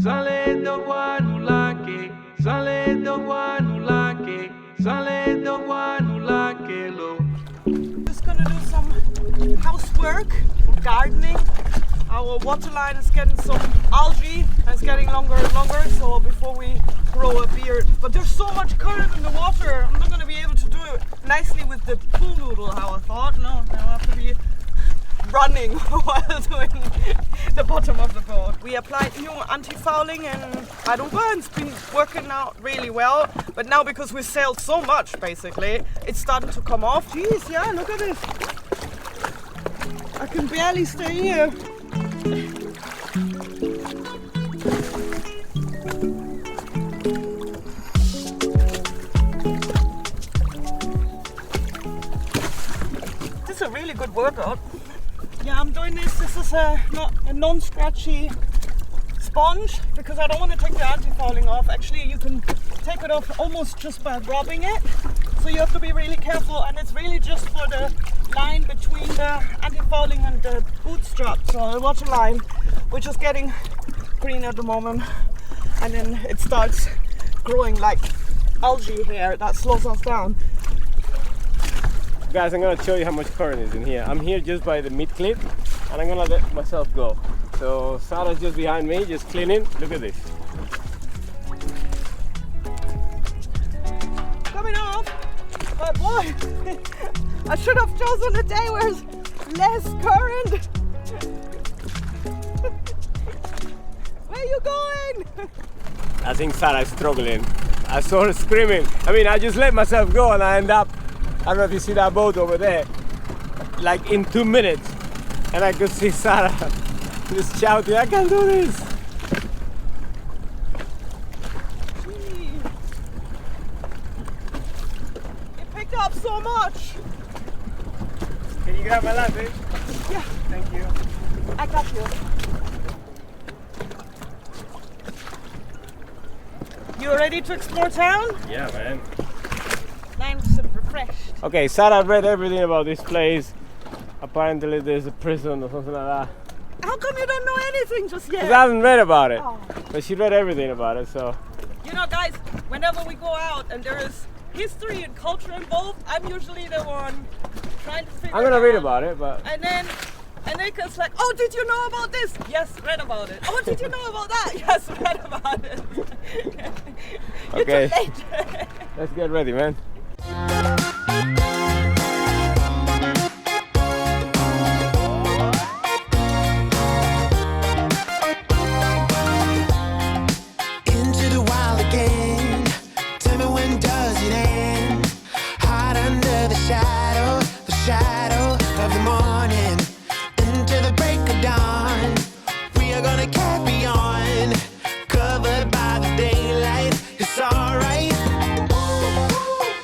sans les devoirs nous laquer, sans les devoirs nous laquer, sans les devoirs nous laquer l'eau. Just gonna do some housework, gardening. Our water line is getting some algae and it's getting longer and longer, so before we grow a beard. But there's so much current in the water, I'm not going to be able to do it nicely with the pool noodle, how I thought. No, I have to be running while doing the bottom of the boat. We applied new anti-fouling in Aruba and it's been working out really well. But now because we sailed so much, basically, it's starting to come off. Jeez, yeah, look at this. I can barely stay here. This is a really good workout. Yeah, I'm doing this. This is a non-scratchy sponge because I don't want to take the anti-fouling off. Actually, you can take it off almost just by rubbing it. So you have to be really careful, and it's really just for the line between the anti-fouling and the bootstrap, so the water line, which is getting green at the moment, and then it starts growing like algae here that slows us down. Guys, I'm gonna show you how much current is in here. I'm here just by the mid clip and I'm gonna let myself go. So Sarah's just behind me, just cleaning. Look at this. Coming off, but boy, I should have chosen a day where there's less current. Where are you going? I think Sarah's struggling. I saw her screaming. I mean, I just let myself go and I end up, I don't know if you see that boat over there, like in 2 minutes. And I could see Sarah just shouting, I can't do this. Gee. It picked up so much. Can you grab my latte? Yeah, Thank you. I got you. You ready to explore town? Yeah, man. Nice and refreshed. Okay, Sarah read everything about this place. Apparently there's a prison or something like that. How come you don't know anything just yet? Because I haven't read about it. Oh. But she read everything about it, so. You know, guys, whenever we go out and there is history and culture involved, I'm usually the one trying to figure I'm gonna it read out. about it, but. And then it's like, oh, did you know about this? Yes, read about it. Oh, did you know about that? Yes, read about it. Okay. You're too late. Let's get ready, man. Into the wild again. Tell me when does it end? Hide under the shadow of the morning. Into the break of dawn. We are gonna carry on. Covered by the daylight. It's alright.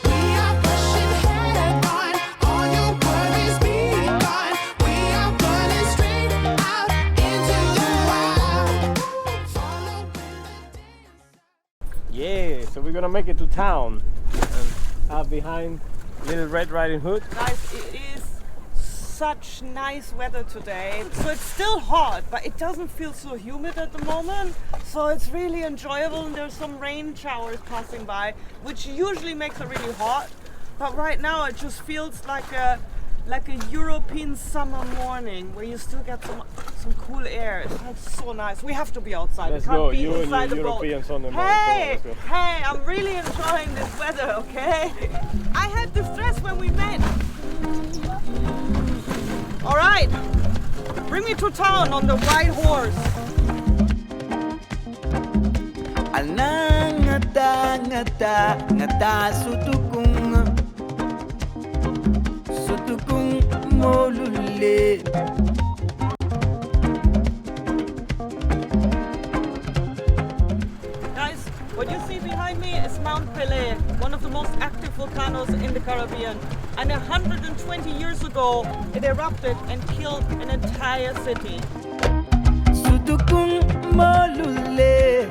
We are pushing head on. All your worries be gone. We are running straight out into the wild. Follow Yeah, so we're gonna make it to town. And out behind Little Red Riding Hood. Guys, it is such nice weather today. So it's still hot, but it doesn't feel so humid at the moment. So it's really enjoyable, and there's some rain showers passing by, which usually makes it really hot. But right now it just feels like a European summer morning where you still get some cool air. It feels so nice. We have to be outside. Let's we can't go. be You and inside your the boat. Europeans on the boat. Hey, Come on, let's hey, I'm really enjoying this weather, okay? I had this dress when we met. All right, bring me to town on the white horse. Alang ngata sutukung molule. Guys, what you see behind me is Mount Pelée, one of the most active volcanoes in the Caribbean. And 120 years ago, it erupted and killed an entire city. Sutukung molule,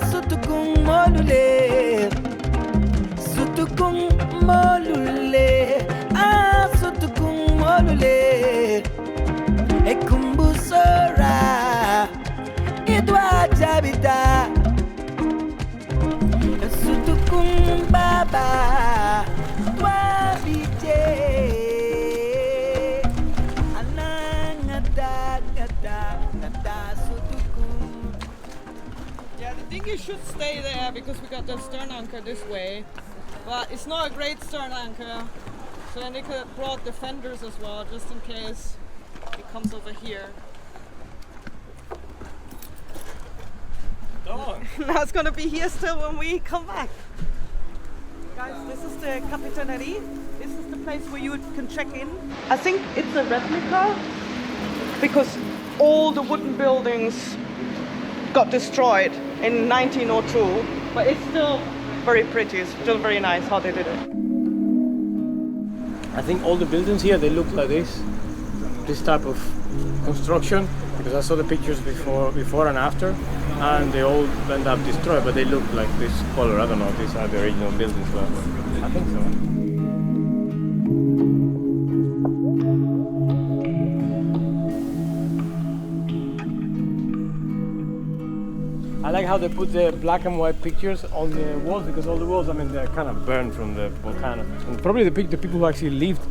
sutukung molule, sutukung molule, sutukung molule. Ekumbusora, idwa jabi baba wabite anangada ngada sutuku. Yeah, the dinghy should stay there because we got the stern anchor this way, but it's not a great stern anchor, so then they could have brought the fenders as well just in case it comes over here. Now it's gonna be here still when we come back. Guys, this is the Capitanerie. This is the place where you can check in. I think it's a replica because all the wooden buildings got destroyed in 1902, but it's still very pretty. It's still very nice how they did it. I think all the buildings here, they look like this type of construction, because I saw the pictures before and after, and they all end up destroyed, but they look like this color. I don't know if these are the original buildings, but I think so. I like how they put the black and white pictures on the walls, because all the walls, I mean, they're kind of burned from the volcano. And probably the people who actually lived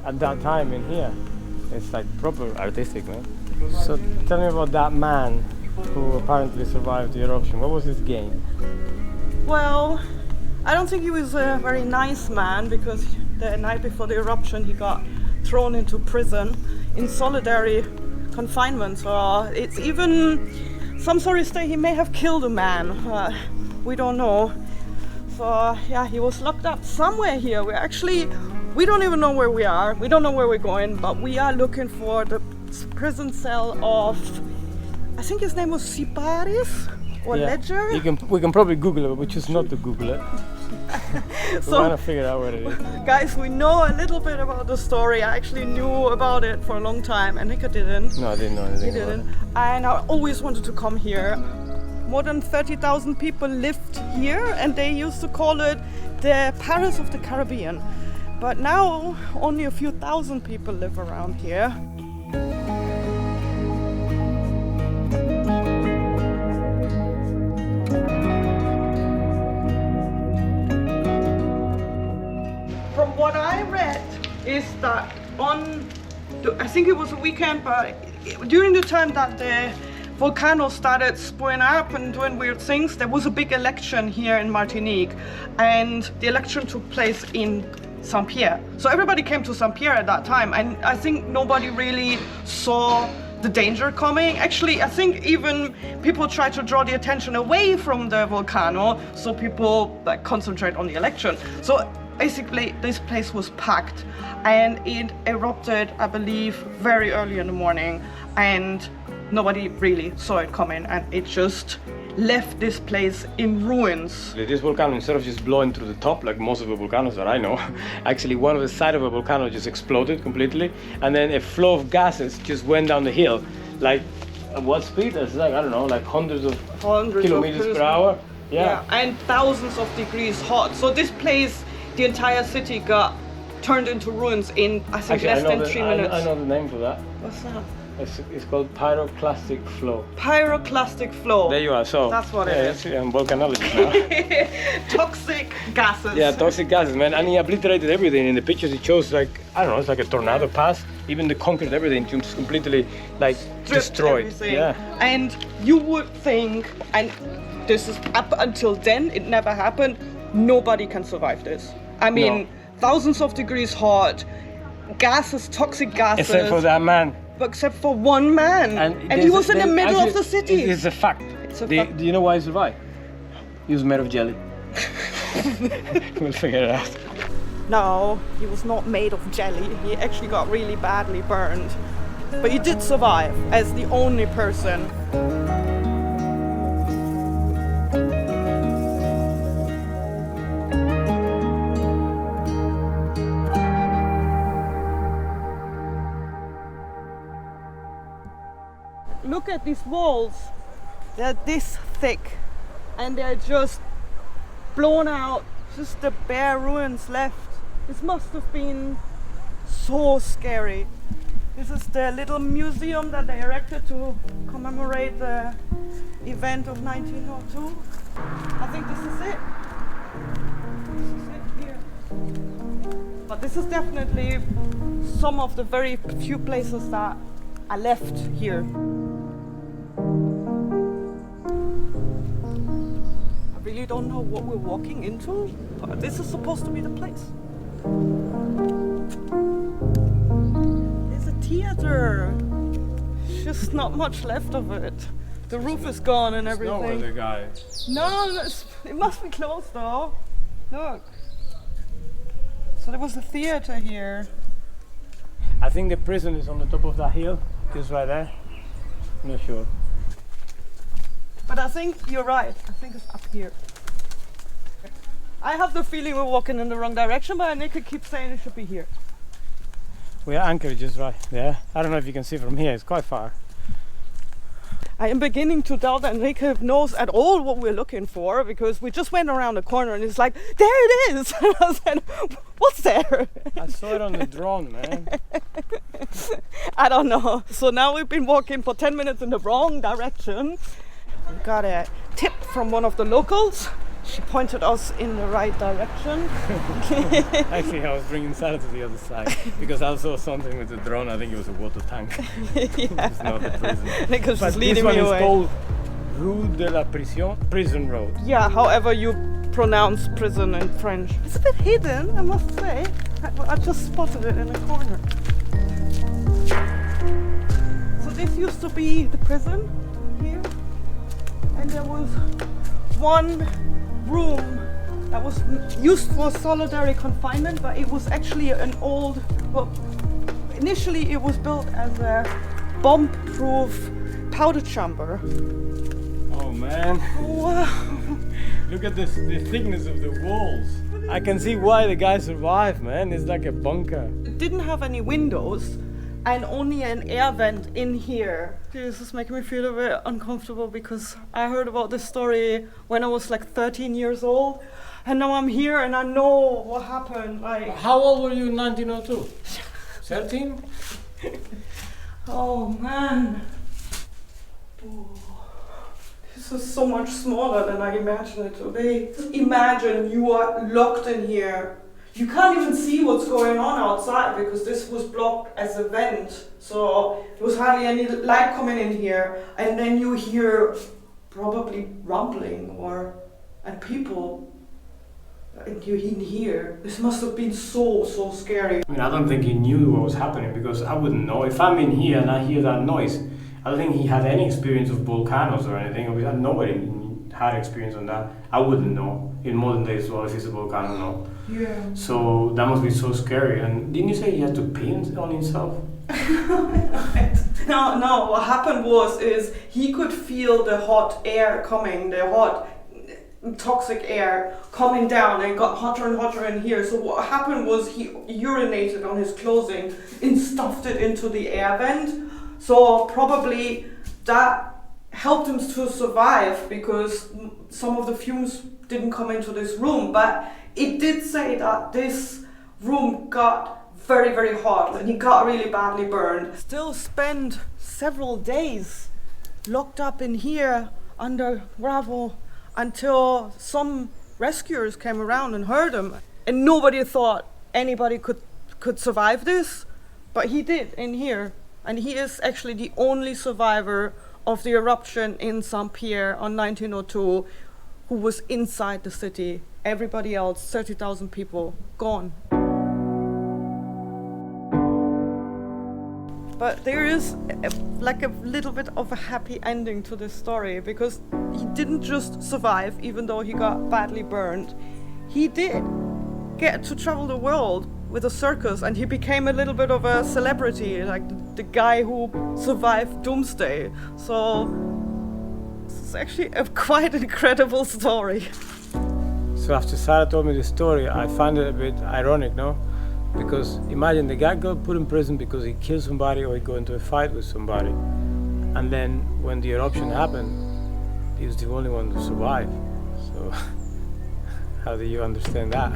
at that time in here. It's like proper artistic, man. So tell me about that man who apparently survived the eruption. What was his game? Well, I don't think he was a very nice man, because the night before the eruption he got thrown into prison in solitary confinement. So it's even, some sources say he may have killed a man. We don't know. So yeah, he was locked up somewhere here. We don't even know where we are. We don't know where we're going, but we are looking for the prison cell of, I think his name was Siparis or Ledger. We can probably Google it, but we choose not to Google it. So, we're trying to figure out where it is. Guys, we know a little bit about the story. I actually knew about it for a long time, and Nika didn't. No, I didn't know anything. He didn't. And I always wanted to come here. More than 30,000 people lived here, and they used to call it the Paris of the Caribbean. But now only a few thousand people live around here. From what I read is that I think it was a weekend, but during the time that the volcano started spewing up and doing weird things, there was a big election here in Martinique, and the election took place in Saint-Pierre. So everybody came to Saint-Pierre at that time, and I think nobody really saw the danger coming. Actually, I think even people tried to draw the attention away from the volcano so people concentrate on the election. So basically this place was packed, and it erupted, I believe, very early in the morning, and nobody really saw it coming, and it just left this place in ruins. This volcano, instead of just blowing through the top like most of the volcanoes that I know, actually one of the side of a volcano just exploded completely, and then a flow of gases just went down the hill. Like at what speed? It's like, I don't know, like hundreds of kilometers per hour. Yeah, and thousands of degrees hot. So this place, the entire city got turned into ruins in, I think, less than 3 minutes. I know the name for that. What's that? It's called pyroclastic flow. Pyroclastic flow. There you are. So that's what it is. I'm volcanologist now. Toxic gases. Yeah, toxic gases, man. And he obliterated everything. In the pictures it shows, like, I don't know, it's like a tornado pass. Even the concrete, everything just completely like destroyed. Everything. Yeah. And you would think, and this is up until then, it never happened, nobody can survive this. I mean, thousands of degrees hot, gases, toxic gases. Except for that man. Except for one man, and he was in the middle of the city. It's a fact. fact. Do you know why he survived? He was made of jelly. We'll figure it out. No, he was not made of jelly. He actually got really badly burned. But he did survive as the only person. Look at these walls. They're this thick, and they're just blown out. Just the bare ruins left. This must have been so scary. This is the little museum that they erected to commemorate the event of 1902. I think this is it. But this is definitely some of the very few places that I left here. I really don't know what we're walking into, but this is supposed to be the place. There's a theater. Just not much left of it. The roof is gone and everything. No other guy. No, it must be closed though. Look. So there was a theater here. I think the prison is on the top of that hill, just right there. I'm not sure. But I think you're right. I think it's up here. I have the feeling we're walking in the wrong direction, but Nick keeps saying it should be here. We are anchored just right there. I don't know if you can see from here, it's quite far. I am beginning to doubt that Enrique knows at all what we're looking for, because we just went around the corner and it's like, there it is! And I said, what's there? I saw it on the drone, man. I don't know. So now we've been walking for 10 minutes in the wrong direction. We got a tip from one of the locals. She pointed us in the right direction. Actually, I was bringing Sarah to the other side because I saw something with the drone. I think it was a water tank. Yeah. It's not the prison. Nicholas But is leading this one me is away. called Rue de la Prison, Prison Road. Yeah, however you pronounce prison in French. It's a bit hidden, I must say. I just spotted it in a corner. So this used to be the prison here. And there was one room that was used for solitary confinement, but it was actually an old, well, initially it was built as a bomb-proof powder chamber. Oh man, Wow. look at this, the thickness of the walls. I can see why the guy survived, man. It's like a bunker. It didn't have any windows and only an air vent in here. This is making me feel a bit uncomfortable because I heard about this story when I was like 13 years old, and now I'm here and I know what happened. Like, How old were you in 1902? 13? oh man. Oh, this is so much smaller than I imagined it to be. Just imagine you are locked in here. You can't even see what's going on outside because this was blocked as a vent. So there was hardly any light coming in here. And then you hear probably rumbling and people. And you're in here. This must have been so scary. I mean, I don't think he knew what was happening because I wouldn't know. If I'm in here and I hear that noise, I don't think he had any experience of volcanoes or anything. We had nobody had experience on that. I wouldn't know. In modern days, well, if it's a volcano, no. Yeah. So that must be so scary. And didn't you say he had to pee on himself? No, what happened is he could feel the hot air coming, the hot toxic air coming down, and got hotter and hotter in here. So what happened was he urinated on his clothing and stuffed it into the air vent. So probably that helped him to survive because some of the fumes didn't come into this room. But it did say that this room got very hot and he got really badly burned. Still spent several days locked up in here under gravel until some rescuers came around and heard him. And nobody thought anybody could survive this, but he did in here. And he is actually the only survivor of the eruption in Saint-Pierre on 1902 who was inside the city. Everybody else, 30,000 people, gone. But there is like a little bit of a happy ending to this story, because he didn't just survive even though he got badly burned. He did get to travel the world with a circus, and he became a little bit of a celebrity, like the guy who survived Doomsday. So this is actually a quite incredible story. So after Sarah told me the story, I found it a bit ironic, no? Because imagine the guy got put in prison because he killed somebody or he got into a fight with somebody. And then when the eruption happened, he was the only one to survive. So how do you understand that?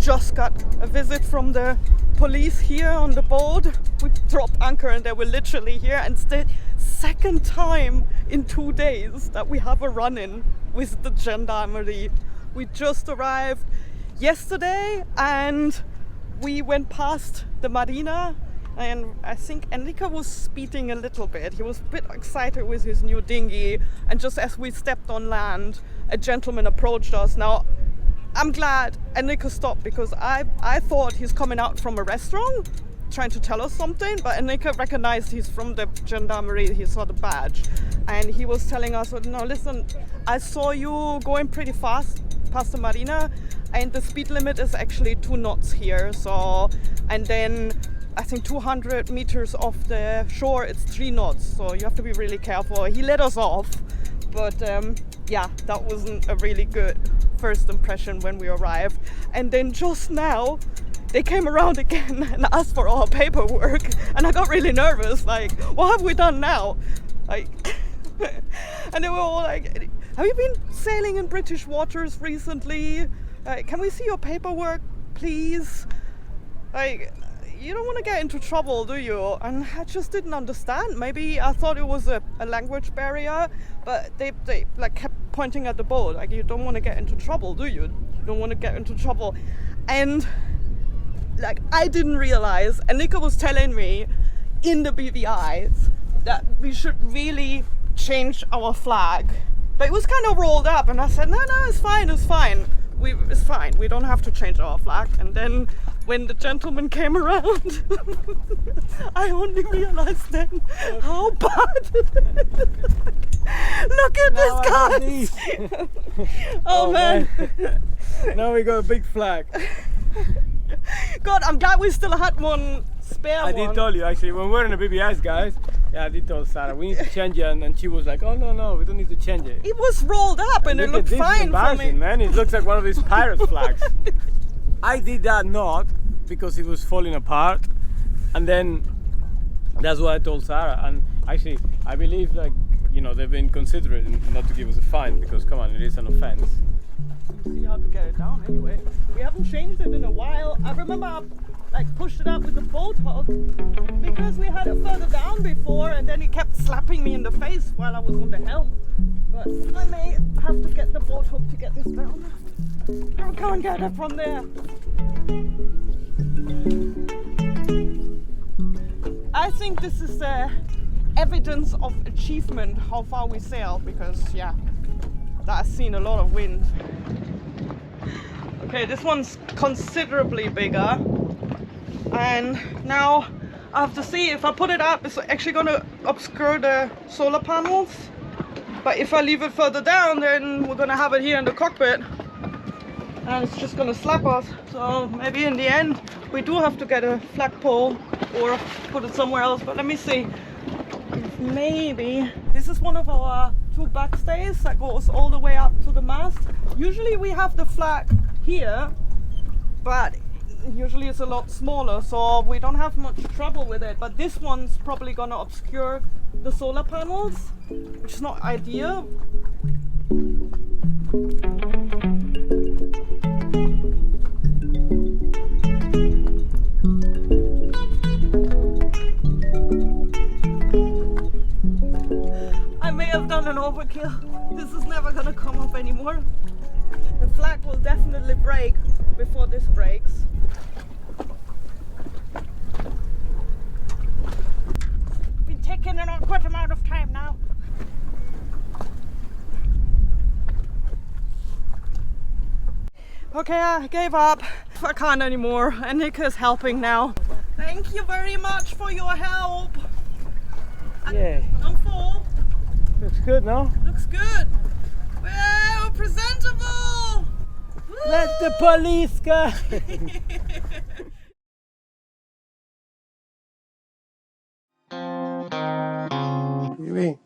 just got a visit from the police here on the boat. We dropped anchor and they were literally here, and it's the second time in 2 days that we have a run-in with the gendarmerie. We just arrived yesterday and we went past the marina, and I think Enrique was speeding a little bit. He was a bit excited with his new dinghy, and just as we stepped on land, a gentleman approached us. Now, I'm glad Enrique stopped because I thought he's coming out from a restaurant trying to tell us something, but Enrique recognized he's from the gendarmerie. He saw the badge and he was telling us, no, listen, I saw you going pretty fast past the marina and the speed limit is actually 2 knots here. So, and then I think 200 meters off the shore it's 3 knots, so you have to be really careful. He let us off, but yeah, that wasn't a really good first impression when we arrived. And then just now they came around again and asked for our paperwork, and I got really nervous, like, what have we done now? Like and they were all like, have you been sailing in British waters recently? Can we see your paperwork, please? Like, you don't want to get into trouble, do you? And I just didn't understand. Maybe I thought it was a language barrier, but they like kept pointing at the boat, like, you don't want to get into trouble, do you? You don't want to get into trouble. And like, I didn't realize, and Nico was telling me in the BVIs that we should really change our flag, but it was kind of rolled up, and I said, no, it's fine, it's fine, we don't have to change our flag. And then when the gentleman came around, I only realized then how bad it is. Look at this, guys. Oh man. Now we got a big flag. God, I'm glad we still had one spare. I did tell you, actually, when we're in the BBS, guys, yeah, I did tell Sarah, we need to change it, and she was like, oh no, we don't need to change it. It was rolled up and it looked fine for me. Man, it looks like one of these pirate flags. I did that not because it was falling apart, and then that's what I told Sarah. And actually, I believe, like, you know, they've been considerate not to give us a fine, because come on, it is an offense. See how to get it down anyway. We haven't changed it in a while. I remember I like pushed it up with the boat hook because we had it further down before, and then it kept slapping me in the face while I was on the helm. But I may have to get the boat hook to get this down. I can't get it from there. I think this is evidence of achievement how far we sailed, because yeah, that has seen a lot of wind. Okay, this one's considerably bigger, and now I have to see if I put it up, it's actually going to obscure the solar panels, but if I leave it further down, then we're going to have it here in the cockpit and it's just going to slap us. So maybe in the end we do have to get a flagpole or put it somewhere else, but let me see. Maybe this is one of our 2 backstays that goes all the way up to the mast. Usually we have the flag here, but usually it's a lot smaller, so we don't have much trouble with it. But this one's probably gonna obscure the solar panels, which is not ideal. I've done an overkill. This is never gonna come up anymore. The flag will definitely break before this breaks. Been taking an awkward amount of time now. Okay, I gave up. I can't anymore. And Nick is helping now. Thank you very much for your help. Yeah. I'm full. Looks good, no? Looks good. Well, presentable. Let the police go. You mean?